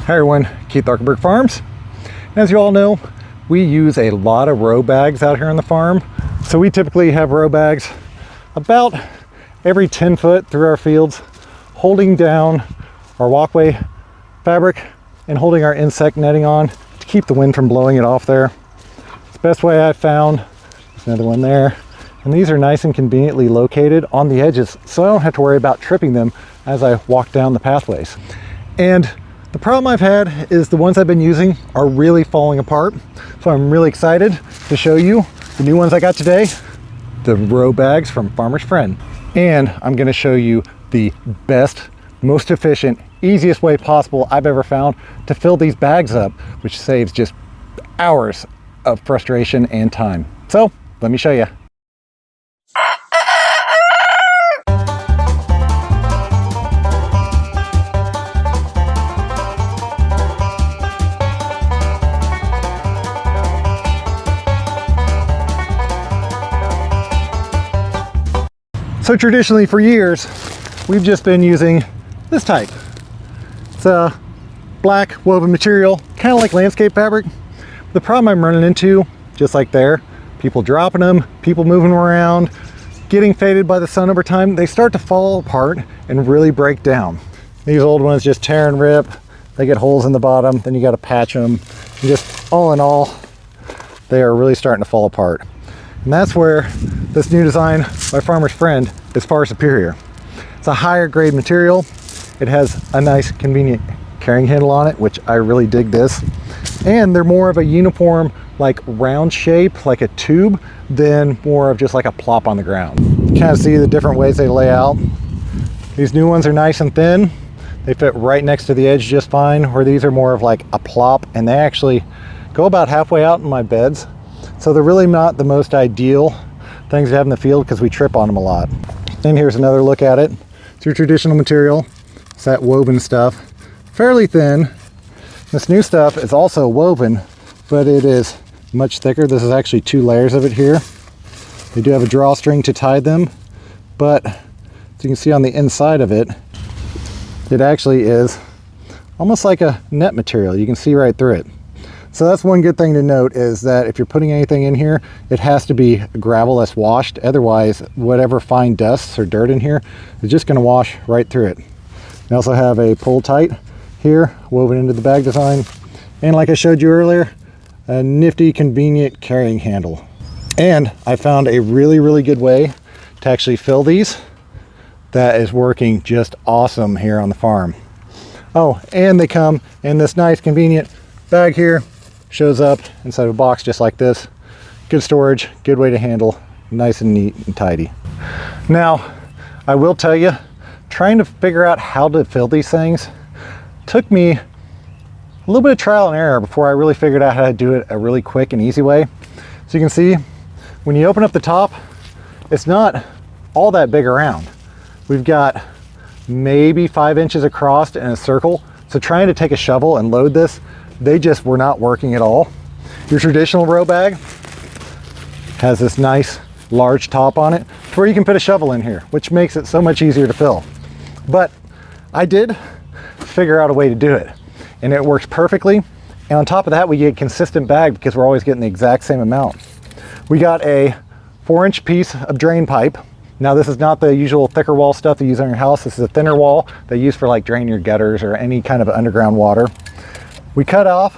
Hi everyone, Keith Arkenberg Farms. As you all know, we use a lot of row bags out here on the farm. So we typically have row bags about every 10 foot through our fields, holding down our walkway fabric and holding our insect netting on to keep the wind from blowing it off there. It's the best way I've found. There's another one there. And these are nice and conveniently located on the edges, so I don't have to worry about tripping them as I walk down the pathways. And the problem I've had is the ones I've been using are really falling apart. So I'm really excited to show you the new ones I got today, the row bags from Farmer's Friend. And I'm gonna show you the best, most efficient, easiest way possible I've ever found to fill these bags up, which saves just hours of frustration and time. So let me show you. So traditionally for years, we've just been using this type. It's a black woven material, kind of like landscape fabric. The problem I'm running into, just like there, people dropping them, people moving around, getting faded by the sun over time, they start to fall apart and really break down. These old ones just tear and rip, they get holes in the bottom, then you got to patch them. And just all in all, they are really starting to fall apart. And that's where this new design by Farmer's Friend is far superior. It's a higher grade material. It has a nice convenient carrying handle on it, which I really dig this. And they're more of a uniform, like round shape, like a tube, than more of just like a plop on the ground. You kind of see the different ways they lay out. These new ones are nice and thin. They fit right next to the edge just fine, where these are more of like a plop, and they actually go about halfway out in my beds. So they're really not the most ideal things to have in the field because we trip on them a lot. And here's another look at it. It's your traditional material. It's that woven stuff. Fairly thin. This new stuff is also woven, but it is much thicker. This is actually 2 layers of it here. They do have a drawstring to tie them, but as you can see on the inside of it, it actually is almost like a net material. You can see right through it. So that's one good thing to note, is that if you're putting anything in here, it has to be gravel that's washed. Otherwise, whatever fine dusts or dirt in here is just going to wash right through it. We also have a pull tight here woven into the bag design. And like I showed you earlier, a nifty, convenient carrying handle. And I found a really, really good way to actually fill these that is working just awesome here on the farm. Oh, and they come in this nice, convenient bag here. Shows up inside of a box just like this. Good storage, good way to handle, nice and neat and tidy. Now, I will tell you, trying to figure out how to fill these things took me a little bit of trial and error before I really figured out how to do it a really quick and easy way. So you can see, when you open up the top, it's not all that big around. We've got maybe 5 inches across in a circle. So trying to take a shovel and load this, they just were not working at all. Your traditional row bag has this nice large top on it where you can put a shovel in here, which makes it so much easier to fill. But I did figure out a way to do it, and it works perfectly. And on top of that, we get a consistent bag because we're always getting the exact same amount. We got a 4-inch piece of drain pipe. Now this is not the usual thicker wall stuff they use on your house. This is a thinner wall they use for like draining your gutters or any kind of underground water. We cut off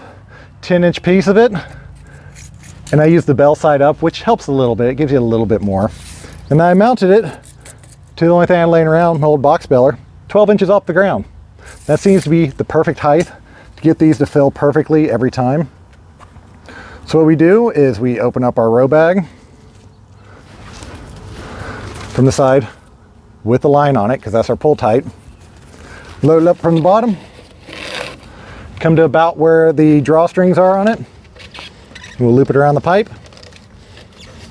10-inch piece of it, and I use the bell side up, which helps a little bit. It gives you a little bit more. And I mounted it to the only thing I had laying around, my old box beller, 12 inches off the ground. That seems to be the perfect height to get these to fill perfectly every time. So what we do is we open up our row bag from the side with the line on it, because that's our pull tight. Load it up from the bottom. Come to about where the drawstrings are on it. We'll loop it around the pipe.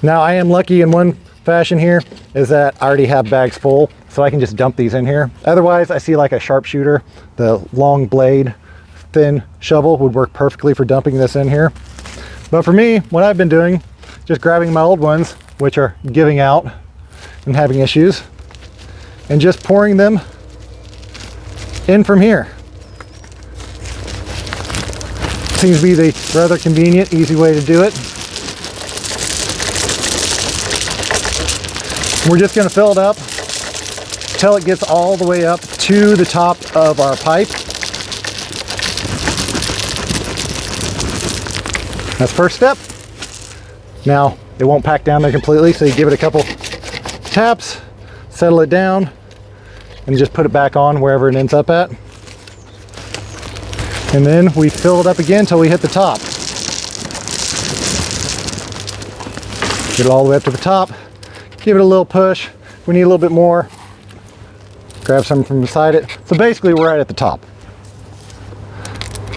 Now I am lucky in one fashion here, is that I already have bags full, so I can just dump these in here. Otherwise, I see like a sharpshooter, the long blade, thin shovel would work perfectly for dumping this in here. But for me, what I've been doing, just grabbing my old ones, which are giving out and having issues, and just pouring them in from here. Seems to be the rather convenient, easy way to do it. We're just going to fill it up until it gets all the way up to the top of our pipe. That's first step. Now, it won't pack down there completely, so you give it a couple taps, settle it down, and just put it back on wherever it ends up at. And then we fill it up again until we hit the top. Get it all the way up to the top, give it a little push. If we need a little bit more, grab some from beside it. So basically we're right at the top.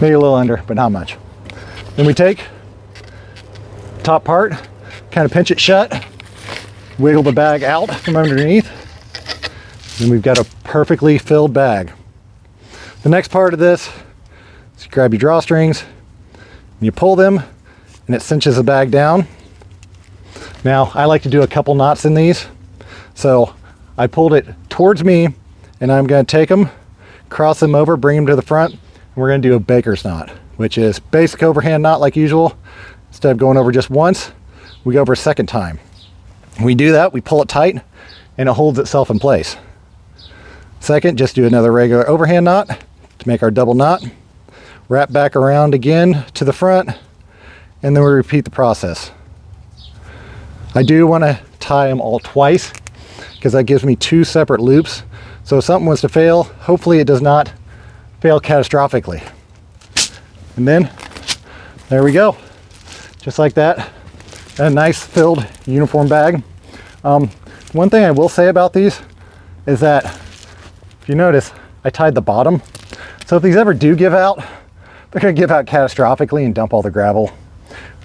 Maybe a little under, but not much. Then we take the top part, kind of pinch it shut, wiggle the bag out from underneath, and we've got a perfectly filled bag. The next part of this is you grab your drawstrings, and you pull them, and it cinches the bag down. Now, I like to do a couple knots in these, so I pulled it towards me, and I'm going to take them, cross them over, bring them to the front, and we're going to do a baker's knot, which is basic overhand knot like usual. Instead of going over just once, we go over a second time. When we do that, we pull it tight, and it holds itself in place. Second, just do another regular overhand knot to make our double knot. Wrap back around again to the front, and then we repeat the process. I do want to tie them all twice because that gives me two separate loops. So if something was to fail, hopefully it does not fail catastrophically. And then there we go, just like that. A nice filled uniform bag. One thing I will say about these is that if you notice, I tied the bottom. So if these ever do give out, they're going to give out catastrophically and dump all the gravel.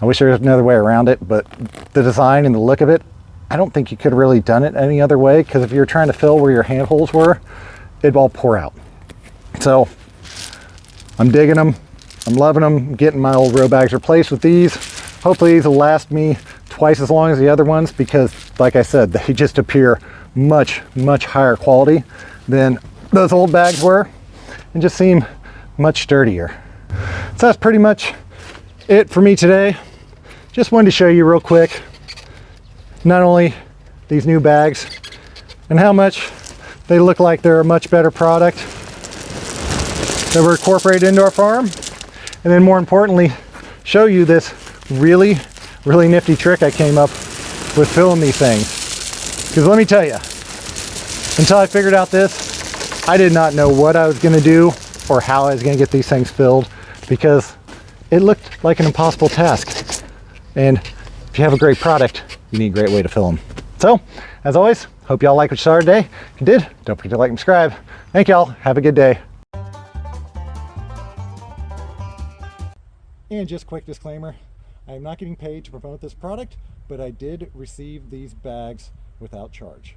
I wish there was another way around it, but the design and the look of it, I don't think you could have really done it any other way, because if you're trying to fill where your handholds were, it'd all pour out. So I'm digging them, I'm loving them, getting my old row bags replaced with these. Hopefully these will last me twice as long as the other ones, because like I said, they just appear much, much higher quality than those old bags were, and just seem much sturdier. So that's pretty much it for me today. Just wanted to show you real quick, not only these new bags and how much they look like they're a much better product that we're incorporated into our farm, and then more importantly, show you this really, really nifty trick I came up with filling these things. Because let me tell you, until I figured out this, I did not know what I was going to do or how I was going to get these things filled, because it looked like an impossible task. And if you have a great product, you need a great way to fill them. So, as always, hope y'all like what you saw today. If you did, don't forget to like and subscribe. Thank y'all. Have a good day. And just a quick disclaimer, I am not getting paid to promote this product, but I did receive these bags without charge.